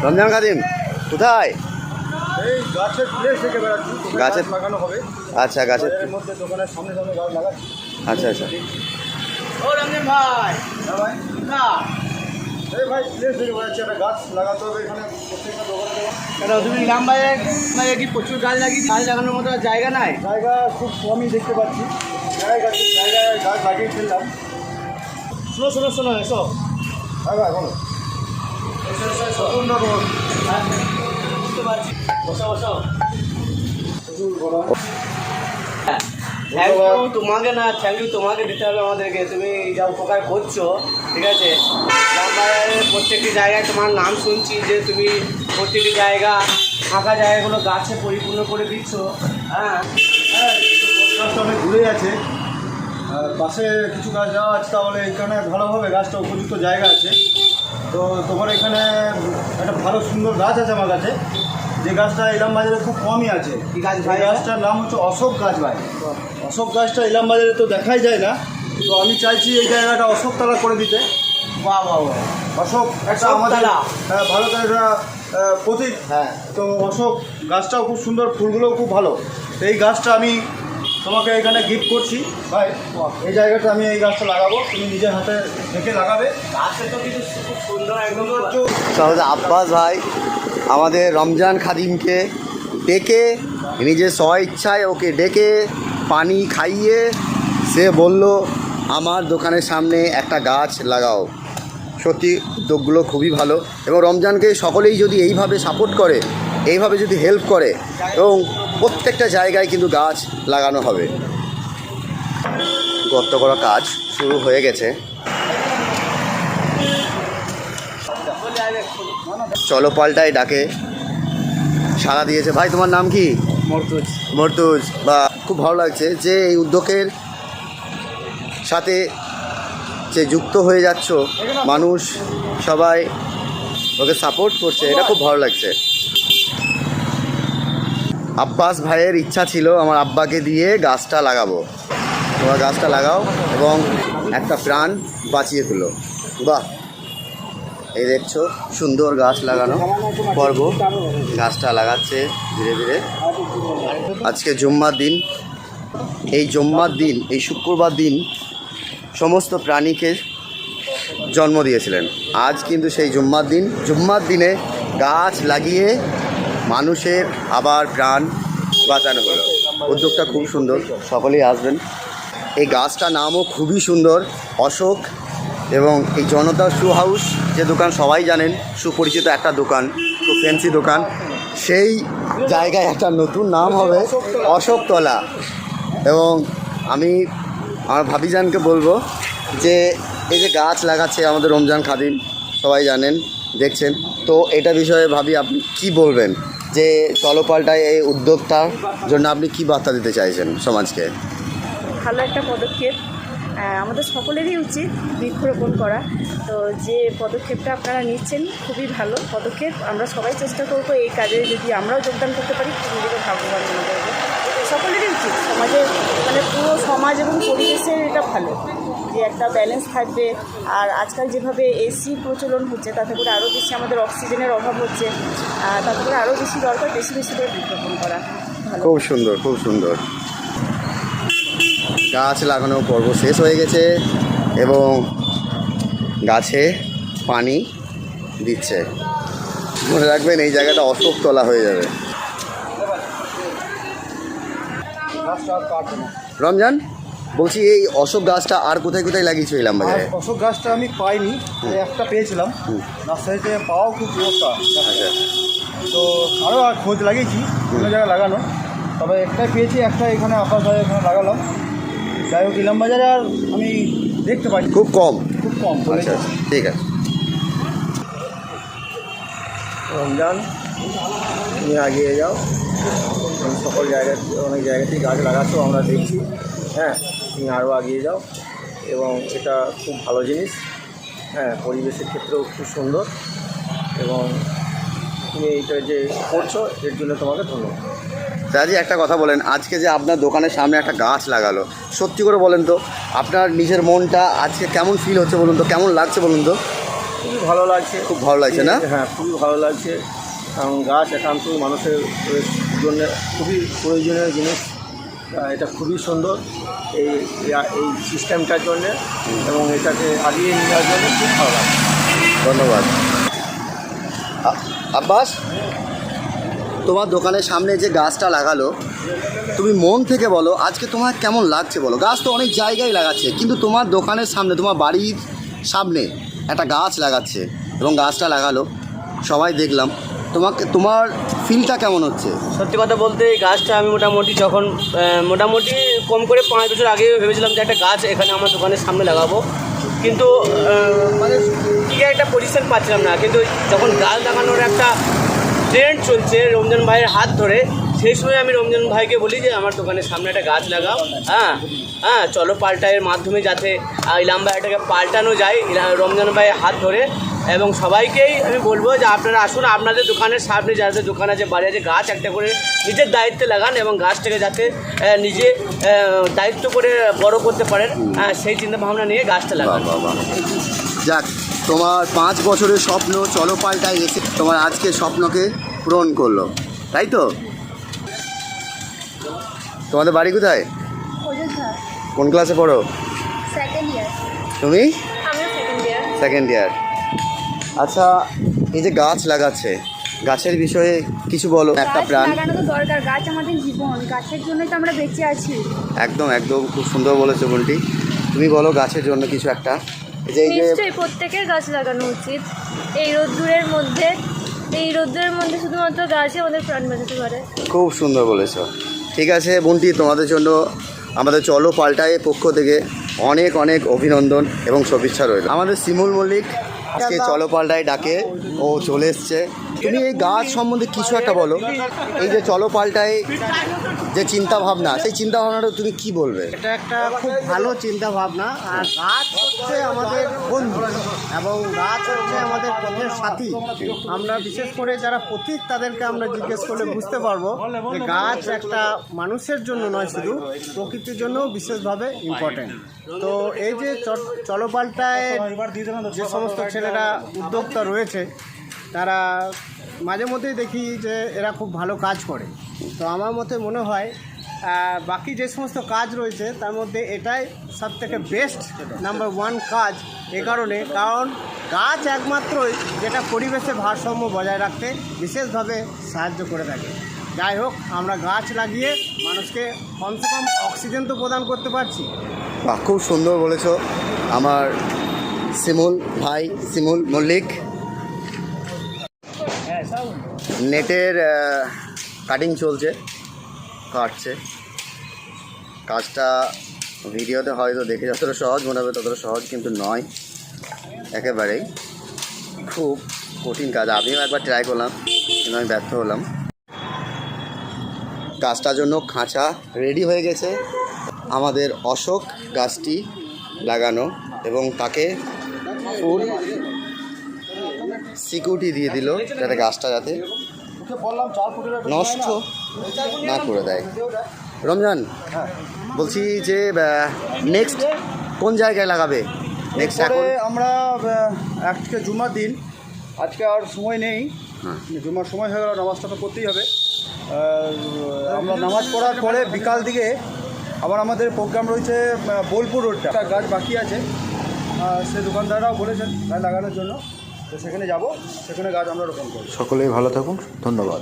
রমজান খাদিম কোথায়? এই গাছের প্লেস থেকে বেড়াচ্ছি, গাছের লাগানো হবে। আচ্ছা, গাছের মধ্যে দোকানের সামনে সামনে গাছ লাগাচ্ছি। আচ্ছা আচ্ছা। ও রঞ্জন ভাই, হ্যাঁ ভাই, না এই ভাই প্লেস থেকে বেড়াচ্ছি, একটা গাছ লাগাতে হবে এখানে প্রত্যেকটা দোকানে। কেন তুমি ইলাম বাজারে কি প্রচুর গাছ লাগিয়ে গাছ লাগানোর মতো আর জায়গা নাই? জায়গা খুব কমই দেখতে পাচ্ছি, জায়গায় গাছ লাগিয়ে ফেললাম। শোনো শোনো শোনো এসো। হ্যাঁ ভাই বলো। প্রচণ্ড রোদ, বুঝতে পারছি, বসো বসো। প্রচুর গরম। থ্যাংক ইউ তোমাকে, না থ্যাংক ইউ তোমাকে দিতে হবে আমাদেরকে। তুমি যা উপকার করছো, ঠিক আছে। ইলাম বাজারের প্রত্যেকটি জায়গায় তোমার নাম শুনছি যে তুমি প্রত্যেকটি জায়গা ফাঁকা জায়গাগুলো গাছে পরিপূর্ণ করে দিচ্ছ। হ্যাঁ হ্যাঁ, গাছটা অনেক ঘুরে আছে, পাশে কিছু গাছ দেওয়া আছে, তাহলে এখানে ভালোভাবে গাছটা উপযুক্ত জায়গা আছে। তো তোমার এখানে একটা ভালো সুন্দর গাছ আছে আমার কাছে, যে গাছটা ইলাম বাজারে খুব কমই আছে। কি গাছ ভাই? এই গাছটার নাম হচ্ছে অশোক গাছ ভাই। অশোক গাছটা ইলাম বাজারে তো দেখাই যায় না, তো আমি চাইছি এই জায়গাটা অশোকতলা করে দিতে। বাহ বাহ বাহ। অশোক একটা আমাদের ভারতের একটা প্রতীক। হ্যাঁ, তো অশোক গাছটাও খুব সুন্দর, ফুলগুলোও খুব ভালো। তো এই গাছটা আমি তোমাকে এখানে গিফট করছি ভাই। এই জায়গাটা আমি এই গাছটা লাগাবো, তুমি নিজের হাতে দেখে লাগাবে। গাছটা তো কিন্তু খুব সুন্দর একদম। তাহলে আব্বাস ভাই আমাদের রমজান খাদিমকে ডেকে, নিজের স্ব ইচ্ছায় ওকে ডেকে পানি খাইয়ে সে বলল আমার দোকানের সামনে একটা গাছ লাগাও। সত্যি উদ্যোগগুলো খুবই ভালো, এবং রমজানকে সকলেই যদি এইভাবে সাপোর্ট করে, এইভাবে যদি হেল্প করে, এবং প্রত্যেকটা জায়গায় কিন্তু গাছ লাগানো হবে। গর্ত করা কাজ শুরু হয়ে গেছে। চলো পাল্টাই ডাকে সাড়া দিয়েছে। ভাই তোমার নাম কি? মর্তুজ। মর্তুজ। বা খুব ভালো লাগছে যে এই উদ্যোগের সাথে যে যুক্ত হয়ে যাচ্ছ, মানুষ সবাই ওকে সাপোর্ট করছে, এটা খুব ভালো লাগছে। আব্বাস ভাইয়ের ইচ্ছা ছিল আমার আব্বাকে দিয়ে গাছটা লাগাবো। তোমরা গাছটা লাগাও এবং একটা প্রাণ বাঁচিয়ে তুলো। বাহ, এই দেখছো সুন্দর গাছ লাগানো পর্ব, গাছটা লাগাচ্ছে ধীরে ধীরে। আজকে জুম্মার দিন, এই জুম্মার দিন, এই শুক্রবার দিন সমস্ত প্রাণীকে জন্ম দিয়েছিলেন। আজ কিন্তু সেই জুম্মার দিন, জুম্মার দিনে গাছ লাগিয়ে মানুষের আবার প্রাণ বাঁচানো হলো। উদ্যোগটা খুব সুন্দর, সকলেই আসবেন। এই গাছটার নামও খুবই সুন্দর, অশোক। এবং এই জনতা শু হাউস যে দোকান সবাই জানেন, সুপরিচিত একটা দোকান, খুব ফ্যান্সি দোকান, সেই জায়গায় একটা নতুন নাম হবে অশোকতলা। এবং আমি আমার ভাবিজানকে বলবো যে এই যে গাছ লাগাচ্ছে আমাদের রমজান খাদিম, সবাই জানেন, দেখছেন, তো এটা বিষয়ে ভাবি আপনি কি বলবেন, যে চলপাল্টায় এই উদ্যোগটার জন্য আপনি কি বার্তা দিতে চাইছেন সমাজকে? ভালো একটা পদক্ষেপ, আমাদের সকলেরই উচিত বৃক্ষরোপণ করা। তো যে পদক্ষেপটা আপনারা নিচ্ছেন খুবই ভালো পদক্ষেপ। আমরা সবাই চেষ্টা করবো এই কাজে যদি আমরাও যোগদান করতে পারি, নিজেকে ভাগ্যবান মনে করবো। সকলেরই উচিত, সমাজের মানে পুরো সমাজ এবং পরিবেশের এটা ভালো, যে একটা ব্যালেন্স থাকবে। আর আজকাল যেভাবে এসি প্রচলন হচ্ছে, তাতে করে আরও বেশি আমাদের অক্সিজেনের অভাব হচ্ছে, তাতে করে আরও বেশি দরকার বেশি বেশি করে বৃক্ষরোপণ করা। খুব সুন্দর, খুব সুন্দর। গাছ লাগানো পর্ব শেষ হয়ে গেছে এবং গাছে পানি দিচ্ছে। মনে রাখবেন এই জায়গাটা অশোকতলা হয়ে যাবে। রমজান বলছি, এই অশোক গাছটা আর কোথায় কোথায় লাগিয়েছো ইলাম বাজারে? অশোক গাছটা আমি পাইনি, একটা পেয়েছিলাম নার্সারিতে, পাওয়াও খুব সমস্যা। তো আরও খোঁজ লাগিয়েছি অন্য জায়গায় লাগানো, তবে একটাই পেয়েছি, একটা এখানে আপাতত এখানে লাগালাম। যাই হোক, ইলাম বাজারে আর আমি দেখতে পাই খুব কম, খুব কম। আচ্ছা ঠিক আছে। রমজান, তুমি এগিয়ে যাও, তুমি সকল জায়গায় অনেক জায়গাতেই গাছ লাগাচ্ছ আমরা দেখছি। হ্যাঁ, তুমি আরও এগিয়ে যাও, এবং এটা খুব ভালো জিনিস। হ্যাঁ, পরিবেশের ক্ষেত্রেও খুব সুন্দর, এবং তুমি এইটা যে করছো এর জন্য তোমাকে ধন্যবাদ। দাদি একটা কথা বলেন, আজকে যে আপনার দোকানের সামনে একটা গাছ লাগালো, সত্যি করে বলেন তো আপনার নিজের মনটা আজকে কেমন ফিল হচ্ছে বলুন তো, কেমন লাগছে বলুন তো? খুবই ভালো লাগছে। খুব ভালো লাগছে না? হ্যাঁ, খুবই ভালো লাগছে, কারণ গাছ একান্তই মানুষের জন্য খুবই প্রয়োজনীয় জিনিস। এটা খুবই সুন্দর এই এই সিস্টেমটার জন্যে, এবং এটাকে আগিয়ে নিয়ে যাওয়ার জন্য খুব ভালো লাগছে। ধন্যবাদ। আব্বাস, তোমার দোকানের সামনে যে গাছটা লাগালো, তুমি মন থেকে বলো আজকে তোমার কেমন লাগছে বলো। গাছ তো অনেক জায়গায় লাগাচ্ছে, কিন্তু তোমার দোকানের সামনে, তোমার বাড়ির সামনে একটা গাছ লাগাচ্ছে এবং গাছটা লাগালো, সবাই দেখলাম। তোমার ফিলটা কেমন হচ্ছে? সত্যি কথা বলতে এই গাছটা আমি মোটামুটি যখন মোটামুটি কম করে 5 বছর আগে ভেবেছিলাম যে একটা গাছ এখানে আমার দোকানের সামনে লাগাবো, কিন্তু মানে ঠিক একটা পজিশন পাচ্ছিলাম না। কিন্তু যখন গাছ লাগানোর একটা ট্রেন্ড চলছে রমজান ভাইয়ের হাত ধরে, সেই সময় আমি রমজান ভাইকে বলি যে আমার দোকানের সামনে একটা গাছ লাগাও। হ্যাঁ, চলো পাল্টায়ের মাধ্যমে যাতে ইলাম ভাই এটাকে পাল্টানো যায় রমজান ভাইয়ের হাত ধরে। এবং সবাইকেই আমি বলবো যে আপনারা আসুন, আপনাদের দোকানের সামনে যাদের দোকান আছে, বাড়ি আছে, গাছ একটা করে নিজের দায়িত্বে লাগান এবং গাছটাকে যাতে নিজে দায়িত্ব করে বড় করতে পারেন, সেই চিন্তা ভাবনা নিয়ে গাছটা লাগান। যাক, তোমার 5 বছরের স্বপ্ন চলো পাল্টায় এসে তোমার আজকে স্বপ্নকে পূরণ করলো, তাই তো? তোমাদের বাড়ি কোথায়? কোন ক্লাসে পড়ো? Second year. তুমি? আমরা সেকেন্ড ইয়ার। Second year. আচ্ছা, এই যে গাছ লাগাচ্ছে, গাছের বিষয়ে কিছু বলো। একটা প্রাণ লাগানো তো দরকার, গাছ আমাদের জীবন, গাছের জন্যই তো আমরা বেঁচে আছি। একদম একদম খুব সুন্দর বলেছো বোনটি। তুমি বলো গাছের জন্য কিছু একটা। এই যে নিশ্চয়ই প্রত্যেকের গাছ লাগানো উচিত। এই রোদ্দুরের মধ্যে শুধুমাত্র গাছই আমাদের প্রাণ বাঁচাতে পারে। খুব সুন্দর বলেছো। ঠিক আছে বোনটি, তোমাদের জন্য আমাদের চলো পাল্টায় পক্ষ থেকে অনেক অনেক অভিনন্দন এবং শুভেচ্ছা রইল। আমাদের শিমুল মল্লিক আজকে চলো পাল্টায় ডাকে ও চলে এসছে। তুমি এই গাছ সম্বন্ধে কিছু একটা বলো। এই যে চলো পাল্টায় যে চিন্তা ভাবনা, সেই চিন্তা ভাবনাটা তুমি কি বলবে? এটা একটা খুব ভালো চিন্তা ভাবনা। আর গাছ হচ্ছে আমাদের বন্ধু এবং গাছ হচ্ছে আমাদের পথের সাথী। আমরা বিশেষ করে যারা পথিক তাদেরকে আমরা জিজ্ঞেস করলে বুঝতে পারবো যে গাছ একটা মানুষের জন্য নয়, শুধু প্রকৃতির জন্যও বিশেষভাবে ইম্পর্টেন্ট। তো এই যে চলো পাল্টায় যে সমস্ত ছেলেরা উদ্যোক্তা রয়েছে, তারা মাঝে মধ্যেই দেখি যে এরা খুব ভালো কাজ করে। তো আমার মতে মনে হয় বাকি যে সমস্ত কাজ রয়েছে তার মধ্যে এটাই সবথেকে বেস্ট নাম্বার 1 কাজ। কারণ গাছ একমাত্রই যেটা পরিবেশে ভারসাম্য বজায় রাখতে বিশেষভাবে সাহায্য করে থাকে। যাই হোক, আমরা গাছ লাগিয়ে মানুষকে কমসে কম অক্সিজেন তো প্রদান করতে পারছি। খুব সুন্দর বলেছো আমার শিমুল ভাই, শিমুল মল্লিক। নেটের কাটিং চলছে, কাটছে। কাজটা ভিডিওতে হয়তো দেখে যতটা সহজ মনে হবে ততটা সহজ কিন্তু নয়, একেবারেই খুব কঠিন কাজ। আমিও একবার ট্রাই করলাম কিন্তু আমি ব্যর্থ হলাম। গাছটার জন্য খাঁচা রেডি হয়ে গেছে, আমাদের অশোক গাছটি লাগানো এবং তাকে ফুল সিকিউরিটি দিয়ে দিল যাতে গাছটা যাতে নষ্ট না করে দেয়। রমজান, বলছি যে নেক্সট কোন জায়গায় লাগাবে? নেক্সট এখন আমরা আজকে জুমার দিন, আজকে আর সময় নেই, জুমার সময় হয়ে গেল, নামাজটা তো করতেই হবে। আমরা নামাজ পড়ার পরে বিকাল দিকে আবার আমাদের প্রোগ্রাম রয়েছে বোলপুর রোডটা, একটা গাছ বাকি আছে, সে দোকানদাররাও বলেছেন গাছ লাগানোর জন্য, তো সেখানে যাব, সেখানে গাছ আমরা রোপণ করব। সকলেই ভালো থাকুন, ধন্যবাদ।